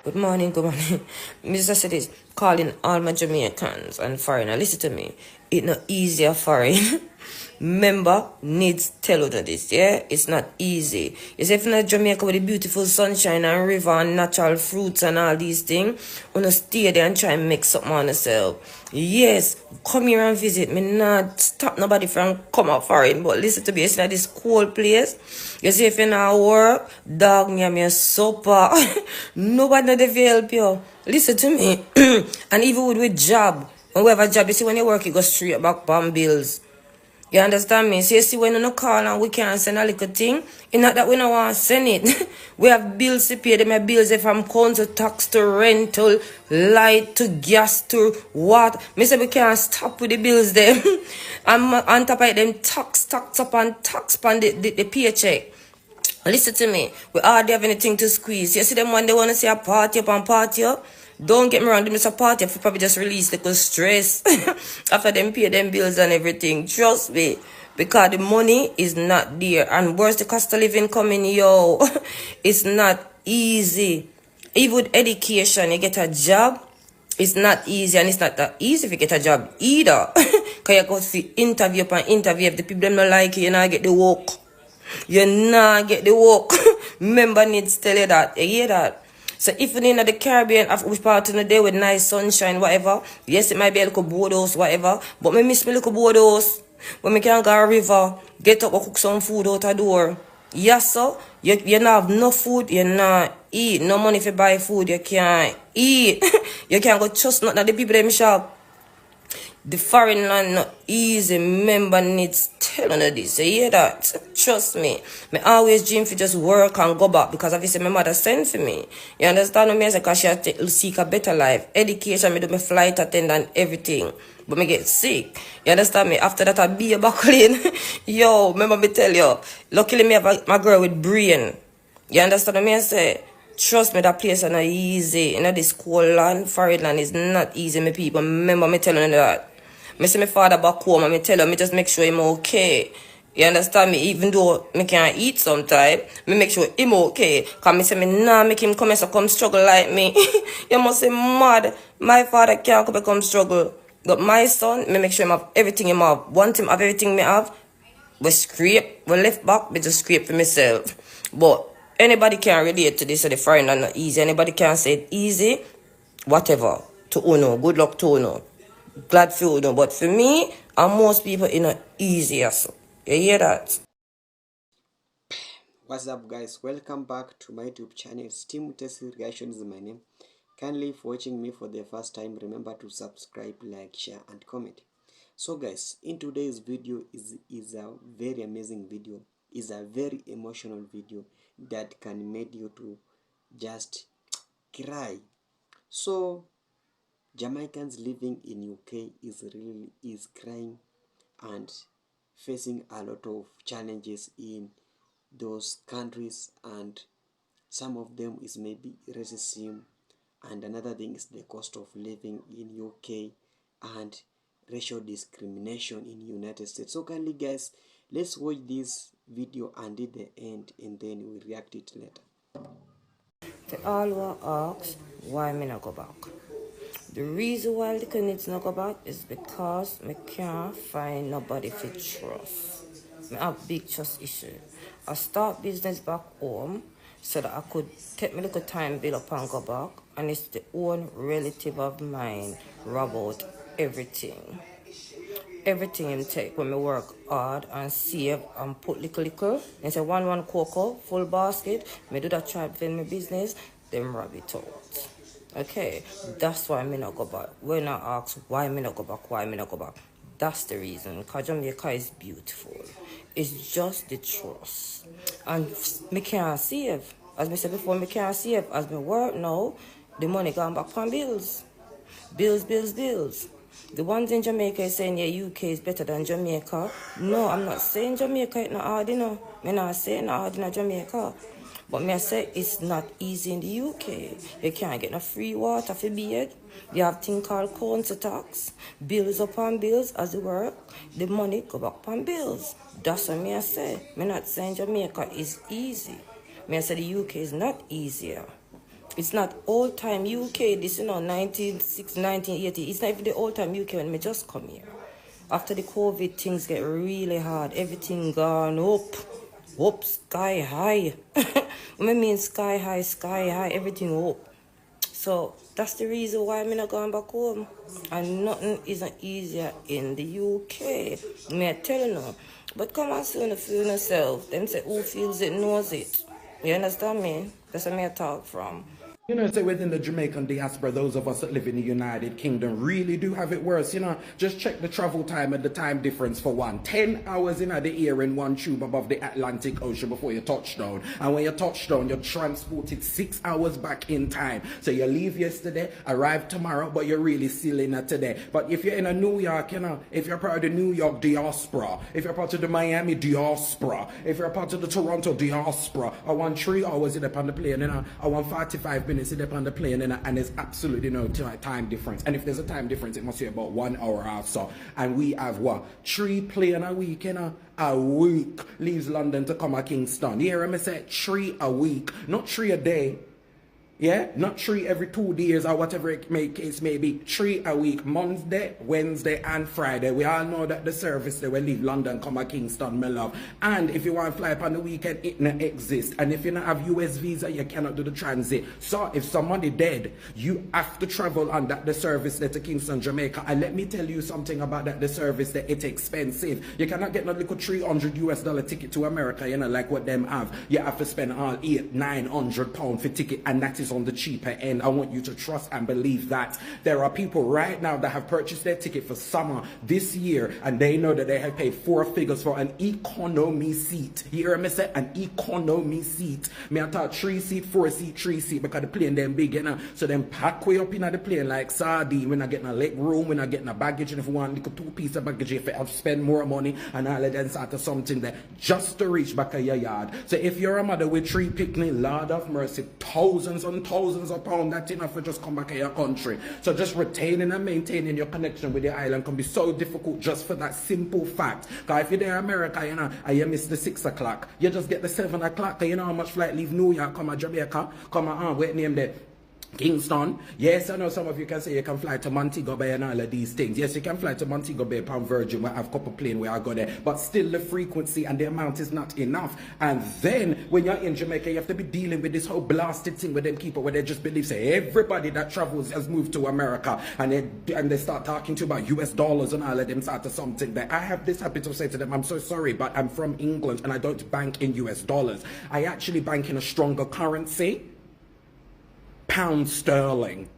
Good morning, good morning. Mr. Cities, calling all my Jamaicans and foreigner. Listen to me. It's not easier foreign. Member needs tell you this, yeah? It's not easy. You see, if you're not Jamaica with the beautiful sunshine and river and natural fruits and all these things, you know, stay there and try and make something on yourself. Yes, come here and visit. Me not stop nobody from come out foreign, but listen to me. It's not this cold place. You see, if you're not work, dog me a supper. Nobody know they help you. Listen to me. And even with job, when we have a job, you see, when you work, you go straight back on bills. You understand me? So you see, when you no call and we can't send a little thing, it's not that we don't want to send it. We have bills to pay. Them bills from council tax to rental, light to gas to what. Me say we can't stop with the bills them. And on top of them, tax upon the paycheck. Listen to me. We hardly have anything to squeeze. You see them when they want to see a party up and party up. Don't get me wrong, they miss a party if you probably just release the stress after them pay them bills and everything. Trust me. Because the money is not there. And where's the cost of living coming, yo? It's not easy. Even with education, you get a job, it's not easy. And it's not that easy if you get a job either. Because you go to interview upon interview. If the people them not like you, you not get the work. You not get the work. Member needs to tell you that. You hear that? So if you're in the Caribbean, which part of the day with nice sunshine, whatever, yes, it might be a little boathouse, whatever, but me miss me little boathouse. When me can go a river, get up and cook some food out the door. Yes, sir. You not have no food, you not eat. No money if you buy food, you can't eat. You can't go trust nothing at the people them shop. The foreign land not easy. Member needs telling you this. You hear that? Trust me. Me always dream for just work and go back because obviously my mother sent for me. You understand me? Because she had to seek a better life. Education, me do my flight attendant, everything. But me get sick. You understand me? After that I be a buckling. Yo, remember me tell you. Luckily me have my girl with brain. You understand me? I say. Trust me, that place is not easy. You know, this cold land, foreign land is not easy, my people. Remember me telling you that. Me see my father back home and me tell him, me just make sure him okay. You understand me? Even though me can't eat sometime, me make sure him okay. Because me say me nah make him come struggle like me. You must say mad. My father can't come struggle. But my son, me make sure him have everything him have. Want him have everything me have. We scrape, we left back, we just scrape for myself. But anybody can relate to this, so the foreign are not easy. Anybody can say it easy, whatever. To Uno, good luck to Uno. Glad for Uno. But for me, and most people, it's not easy. So. You hear that? What's up, guys? Welcome back to my YouTube channel. Steam Test Reaction is my name. Kindly, if watching me for the first time, remember to subscribe, like, share, and comment. So, guys, in today's video is a very amazing video. Is a very emotional video that can make you to just cry. So Jamaicans living in UK is crying and facing a lot of challenges in those countries, and some of them is maybe racism, and another thing is the cost of living in UK and racial discrimination in United States. So kindly, guys, let's watch this video until the end and then we react it later. They all were asked why me not go back. The reason why the kids not go back is because me can't find nobody to trust. Me have big trust issue. I start business back home so that I could take me little time build up and go back, and it's the own relative of mine rob out everything. Everything him take when me work hard and save and put little. And say one cocoa, full basket, me do that try to my business, then rob it out. Okay, that's why me not go back. When I ask why me not go back, that's the reason. Because Jamaica is beautiful. It's just the trust. And me can't save. As me said before, me can't save. As me work now, the money gone back on bills. Bills. The ones in Jamaica is saying, yeah, UK is better than Jamaica. No, I'm not saying Jamaica is not hard, you know. I'm not saying not hard in Jamaica. But me I say it's not easy in the UK. You can't get no free water for bed. You have thing called council tax. Bills upon bills as you work. The money go back upon bills. That's what me I say. Me not saying Jamaica is easy. Me I say the UK is not easier. It's not old time UK, this, 1960, 1980. It's not even the old time UK when me just come here. After the COVID, things get really hard. Everything gone up, sky high. What I mean sky high, everything up. So that's the reason why I'm not going back home. And nothing isn't easier in the UK. Me I tell you now. But come on soon, feel yourself. Them say who feels it knows it. You understand me? That's where I talk from. You know, say within the Jamaican diaspora, those of us that live in the United Kingdom really do have it worse. You know, just check the travel time and the time difference for one. 10 hours in the air in one tube above the Atlantic Ocean before you touch down. And when you touch down, you're transported 6 hours back in time. So you leave yesterday, arrive tomorrow, but you're really still in today. But if you're in a New York, you know, if you're part of the New York diaspora, if you're part of the Miami diaspora, if you're part of the Toronto diaspora, I want 3 hours in upon the plane, you know, I want 45 minutes sit up on the plane, and there's absolutely no time difference. And if there's a time difference, it must be about 1 hour or so. And we have what? 3 plane a week, you know? A week leaves London to come to Kingston. You hear me say 3 a week, not 3 a day. Yeah, not 3 every 2 days or whatever case may be. 3 a week, Monday, Wednesday, and Friday. We all know that the service they will leave London, come to Kingston, my love. And if you want to fly up on the weekend, it not exist. And if you don't have US visa, you cannot do the transit. So if somebody dead, you have to travel on that the service there to Kingston, Jamaica. And let me tell you something about that the service that it's expensive. You cannot get no little $300 ticket to America, you know, like what them have. You have to spend all £800-900 for ticket, and that is on the cheaper end. I want you to trust and believe that. There are people right now that have purchased their ticket for summer this year, and they know that they have paid 4 figures for an economy seat. You hear me say an economy seat? Me I thought 3 seat, 4 seat, 3 seat, because the plane them big, you know. So them pack way up in the plane like sardine. We're not getting a leg room, we're not getting a baggage, and if we want little 2 pieces of baggage, if you have to spend more money and all of that sort of something there just to reach back of your yard. So if you're a mother with 3 picnic, Lord of mercy, thousands and thousands of pounds, that's enough to just come back to your country. So just retaining and maintaining your connection with the island can be so difficult just for that simple fact. Because if you're there in America, you know, and you miss the 6 o'clock, you just get the 7 o'clock. You know how much flight leave New York, come to Jamaica, come on, wait name there. Kingston. Yes, I know some of you can say you can fly to Montego Bay and all of these things. Yes, you can fly to Montego Bay, Palm Virgin, where I have a couple plane where I go there. But still the frequency and the amount is not enough. And then when you're in Jamaica, you have to be dealing with this whole blasted thing with them people where they just believe, say, everybody that travels has moved to America. And they start talking to you about US dollars and all of them sort of something. That I have this habit of saying to them, I'm so sorry, but I'm from England and I don't bank in US dollars. I actually bank in a stronger currency. Pound sterling.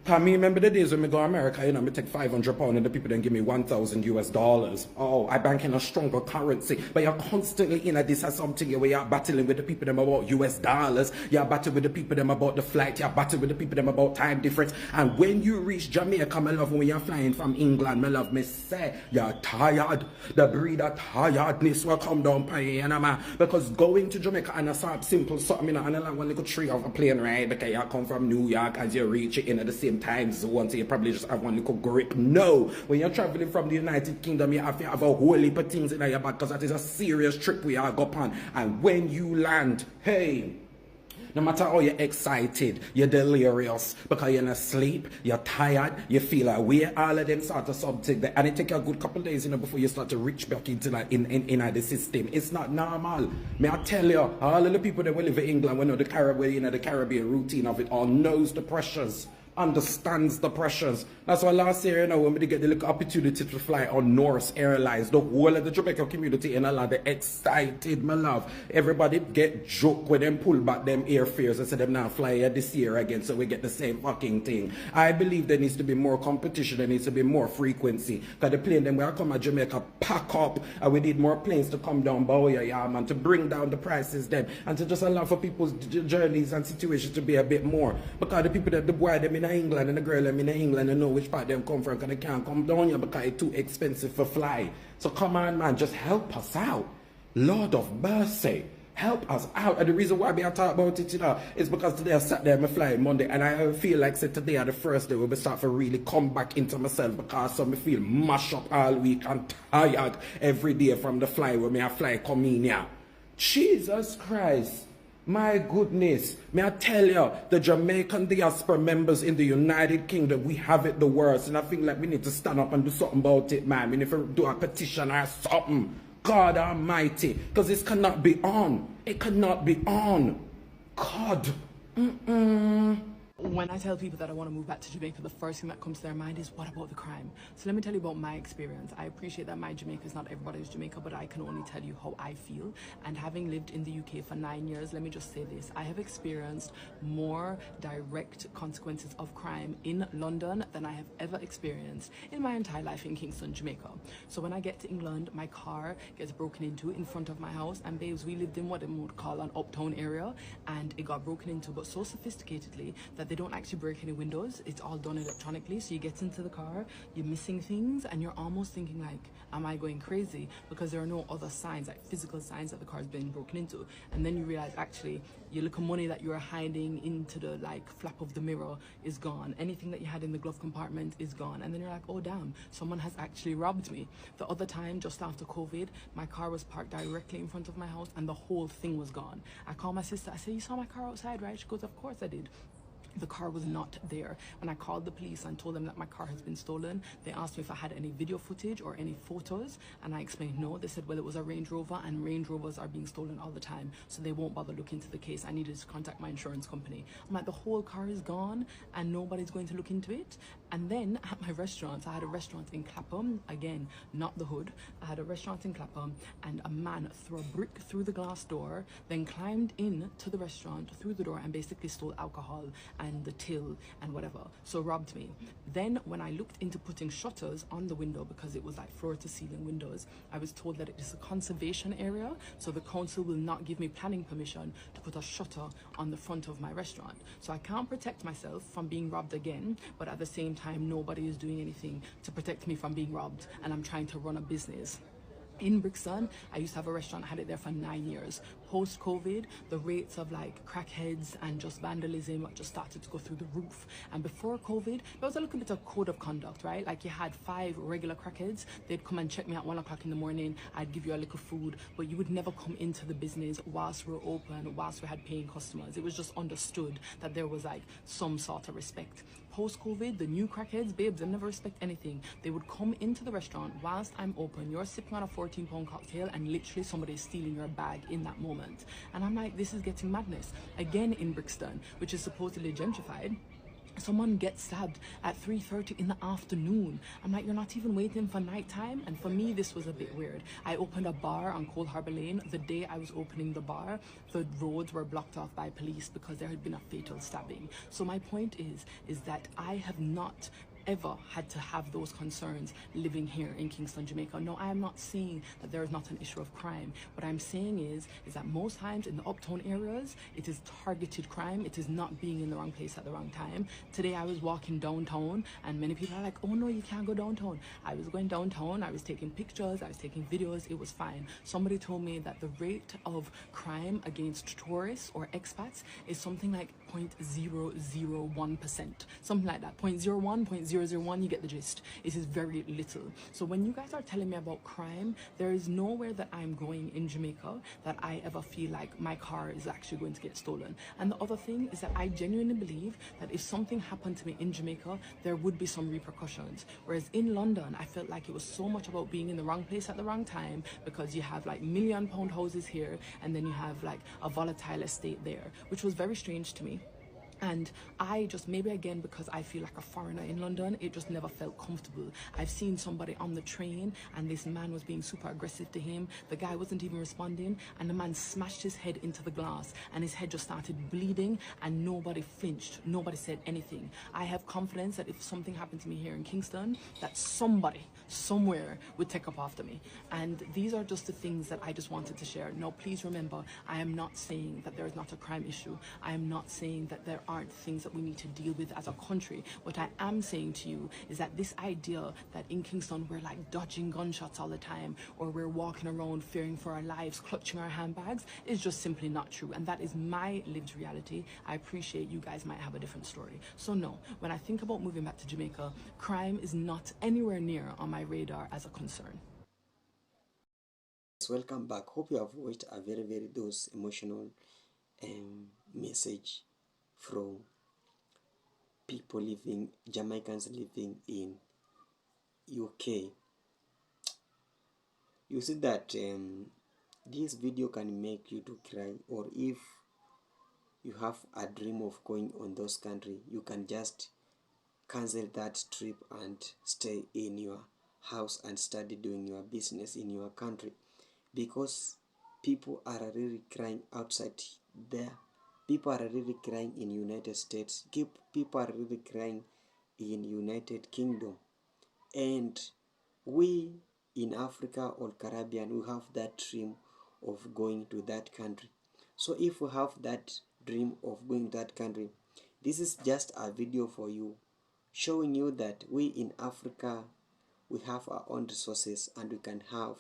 Cause me remember the days when me go to America, you know, me take £500 and the people then give me 1,000 US dollars. Oh, I bank in a stronger currency. But you're constantly in this as something where you're battling with the people them about US dollars. You're battling with the people them about the flight. You're battling with the people them about time difference. And when you reach Jamaica, my love, when you're flying from England, my love, me say, you're tired. The breed of tiredness will come down by you, know, man. Because going to Jamaica and a sort of simple something, you know, and a one little tree of a plane ride, because you come from New York as you reach it in at the same times once you probably just have one little grip. No, when you're traveling from the United Kingdom, you have to have a whole heap of things in your back, because that is a serious trip we are go on. And when you land, hey, no matter how you're excited, you're delirious because you're not asleep, you're tired, you feel away, all of them sort of something that, and it takes a good couple of days, you know, before you start to reach back into that in the system. It's not normal. May I tell you, all of the people that will live in England, we know the Caribbean, you know, the Caribbean routine of it all, knows the pressures, understands the pressures. That's why last year, you know, when we get the little opportunity to fly on Norse Airlines, the whole of the Jamaican community in a lot, they excited, my love. Everybody get joke when them pull back them airfares and say them now fly here this year again, so we get the same fucking thing. I believe there needs to be more competition, there needs to be more frequency. Because the plane them will come to Jamaica pack up, and we need more planes to come down Boya, yeah, man, to bring down the prices them, and to just allow for people's journeys and situations to be a bit more. Because the people that the boy them in England and the girl them in England, they know which part them come from, because they can't come down here because it's too expensive for fly. So come on, man, just help us out. Lord of mercy, help us out. And the reason why I talk about it, you know, is because today I sat there and I fly Monday, and I feel like say today are the first day where we start to really come back into myself, because so me feel mash up all week and tired every day from the fly where me I fly come in here. Jesus Christ. My goodness, may I tell you, the Jamaican diaspora members in the United Kingdom, we have it the worst. And I think like we need to stand up and do something about it, man. We need to do a petition or something. God Almighty, because this cannot be on. It cannot be on. God. When I tell people that I want to move back to Jamaica, the first thing that comes to their mind is, what about the crime? So let me tell you about my experience. I appreciate that my Jamaica is not everybody's Jamaica, but I can only tell you how I feel. And having lived in the UK for 9 years, let me just say this. I have experienced more direct consequences of crime in London than I have ever experienced in my entire life in Kingston, Jamaica. So when I get to England, my car gets broken into in front of my house. And babes, we lived in what they would call an uptown area, and it got broken into, but so sophisticatedly that they don't actually break any windows. It's all done electronically. So you get into the car, you're missing things, and you're almost thinking like, am I going crazy? Because there are no other signs, like physical signs that the car's been broken into. And then you realize actually your little money that you were hiding into the like flap of the mirror is gone. Anything that you had in the glove compartment is gone. And then you're like, oh damn, someone has actually robbed me. The other time, just after COVID, my car was parked directly in front of my house and the whole thing was gone. I called my sister, I said, you saw my car outside, right? She goes, of course I did. The car was not there. When I called the police and told them that my car has been stolen, they asked me if I had any video footage or any photos, and I explained no. They said, well, it was a Range Rover, and Range Rovers are being stolen all the time, so they won't bother looking into the case. I needed to contact my insurance company. I'm like, the whole car is gone and nobody's going to look into it. And then at my restaurant, I had a restaurant in Clapham, again, not the hood. I had a restaurant in Clapham, and a man threw a brick through the glass door, then climbed in to the restaurant through the door and basically stole alcohol and the till and whatever, so robbed me. Then when I looked into putting shutters on the window, because it was like floor to ceiling windows, I was told that it is a conservation area, so the council will not give me planning permission to put a shutter on the front of my restaurant. So I can't protect myself from being robbed again, but at the same time nobody is doing anything to protect me from being robbed, and I'm trying to run a business. In Brixton, I used to have a restaurant, I had it there for 9 years. Post-COVID, the rates of like crackheads and just vandalism just started to go through the roof. And before COVID, there was a little bit of code of conduct, right? Like you had 5 regular crackheads, they'd come and check me at 1 o'clock in the morning, I'd give you a little food, but you would never come into the business whilst we were open, whilst we had paying customers. It was just understood that there was like some sort of respect. Post-COVID, the new crackheads, babes, they never respect anything. They would come into the restaurant whilst I'm open, you're sipping on a 14-pound cocktail, and literally somebody is stealing your bag in that moment. And I'm like, this is getting madness. Again in Brixton, which is supposedly gentrified, someone gets stabbed at 3:30 in the afternoon. I'm like, you're not even waiting for nighttime? And for me, this was a bit weird. I opened a bar on Cold Harbour Lane. The day I was opening the bar, the roads were blocked off by police because there had been a fatal stabbing. So my point is that I have not ever had to have those concerns living here in Kingston, Jamaica. No, I am not saying that there is not an issue of crime. What I'm saying is that most times in the uptown areas, it is targeted crime. It is not being in the wrong place at the wrong time. Today I was walking downtown and many people are like, oh no, you can't go downtown. I was going downtown, I was taking pictures, I was taking videos, it was fine. Somebody told me that the rate of crime against tourists or expats is something like 0.001%, something like that, 0.01, 0.001, you get the gist. It is very little. So when you guys are telling me about crime, there is nowhere that I'm going in Jamaica that I ever feel like my car is actually going to get stolen. And the other thing is that I genuinely believe that if something happened to me in Jamaica, there would be some repercussions. Whereas in London, I felt like it was so much about being in the wrong place at the wrong time, because you have like £1 million houses here and then you have like a volatile estate there, which was very strange to me. And I just, maybe again because I feel like a foreigner in London, it just never felt comfortable. I've seen somebody on the train and this man was being super aggressive to him. The guy wasn't even responding, and the man smashed his head into the glass and his head just started bleeding, and nobody flinched, nobody said anything. I have confidence that if something happened to me here in Kingston, that somebody somewhere would take up after me. And these are just the things that I just wanted to share. Now please remember, I am not saying that there is not a crime issue. I am not saying that there aren't things that we need to deal with as a country. What I am saying to you is that this idea that in Kingston we're like dodging gunshots all the time, or we're walking around fearing for our lives, clutching our handbags, is just simply not true. And that is my lived reality. I appreciate you guys might have a different story. So no, when I think about moving back to Jamaica, crime is not anywhere near on my radar as a concern. Welcome back. Hope you have watched a very those emotional message from people living, Jamaicans living in UK. You see that this video can make you to cry, or if you have a dream of going on those country, you can just cancel that trip and stay in your house and study doing your business in your country, because people are really crying outside there. People are really crying in United States. People are really crying in United Kingdom. And we in Africa or Caribbean, we have that dream of going to that country. So if we have that dream of going to that country, this is just a video for you, showing you that we in Africa, we have our own resources and we can have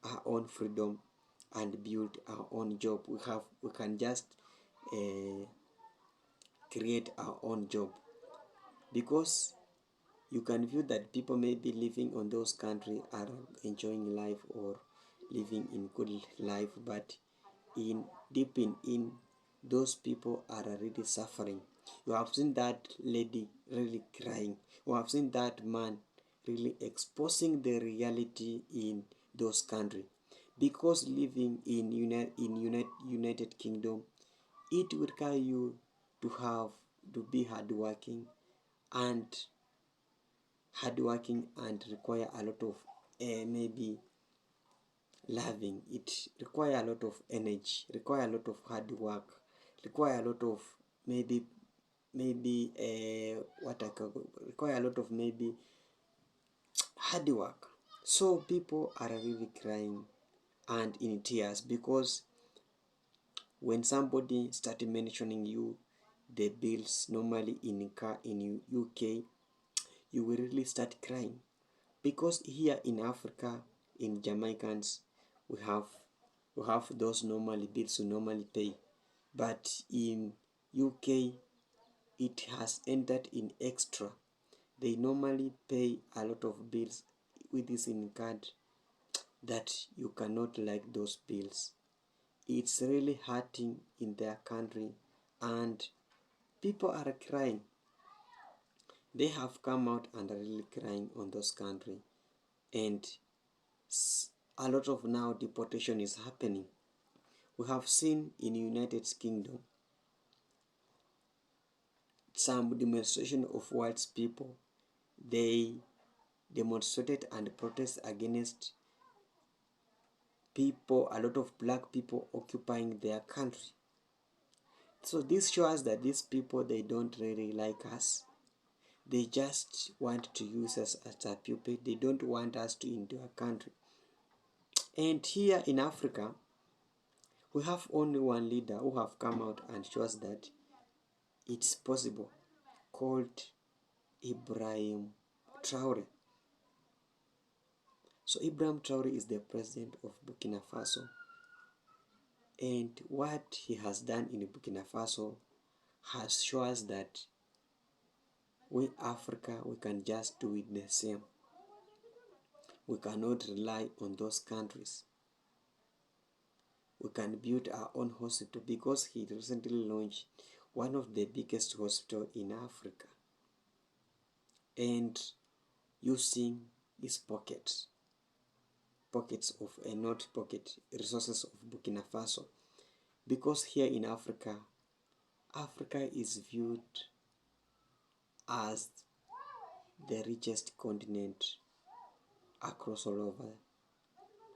our own freedom and build our own job. We can just create our own job, because you can view that people may be living on those countries are enjoying life or living in good life, but in deep in those people are really suffering. You have seen that lady really crying. You have seen that man really exposing the reality in those countries, because living in United Kingdom, it will require you to be hardworking and require a lot of maybe loving. It require a lot of energy, require a lot of hard work, require a lot of maybe what I call, require a lot of maybe hard work. So people are really crying and in tears, because when somebody started mentioning you the bills normally in car in UK, you will really start crying, because here in Africa, in Jamaicans, we have those normally bills we normally pay, but in UK it has entered in extra. They normally pay a lot of bills with this in card that you cannot like those bills. It's really hurting in their country and people are crying. They have come out and are really crying on those country, and a lot of now deportation is happening. We have seen in United Kingdom some demonstration of white people. They demonstrated and protest against people, a lot of black people occupying their country. So this shows that these people, they don't really like us. They just want to use us as a puppet. They don't want us to into a country. And here in Africa, we have only one leader who have come out and shows that it's possible, called Ibrahim Traore. So Ibrahim Traore is the president of Burkina Faso, and what he has done in Burkina Faso has shown us that we Africa, we can just do it the same. We cannot rely on those countries. We can build our own hospital, because he recently launched one of the biggest hospital in Africa, and using his pockets of a not pocket resources of Burkina Faso, because here in Africa, Africa is viewed as the richest continent across all over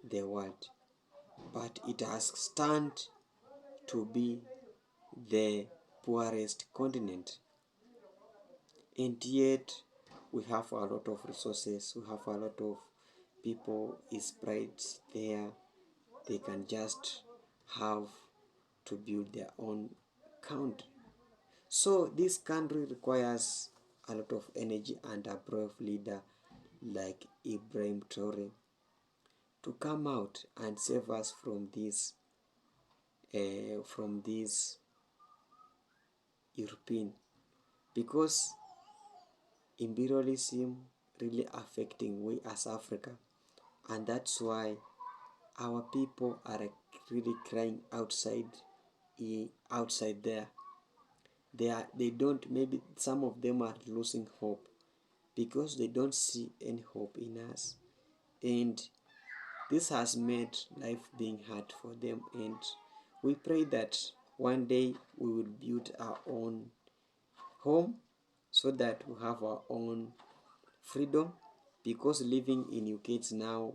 the world, but it has stand to be the poorest continent. And yet we have a lot of resources, we have a lot of people is spread there. They can just have to build their own country. So this country requires a lot of energy and a brave leader like Ibrahim Traore to come out and save us from this European, because imperialism really affecting we as Africa, and that's why our people are really crying outside outside there. They don't, maybe some of them are losing hope because they don't see any hope in us, and this has made life being hard for them. And we pray that one day we will build our own home so that we have our own freedom, because living in UK now,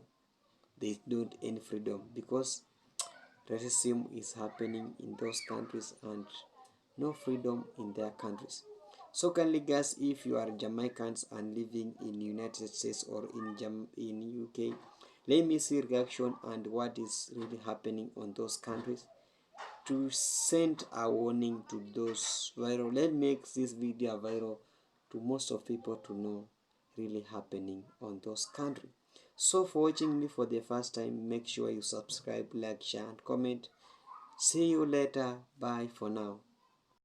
they don't any freedom because racism is happening in those countries and no freedom in their countries. So kindly guys, if you are Jamaicans and living in United States or in UK, let me see reaction and what is really happening on those countries to send a warning to those viral. Let's make this video viral to most of people to know really happening on those countries. So for watching me for the first time, make sure you subscribe, like, share and comment. See you later. Bye for now.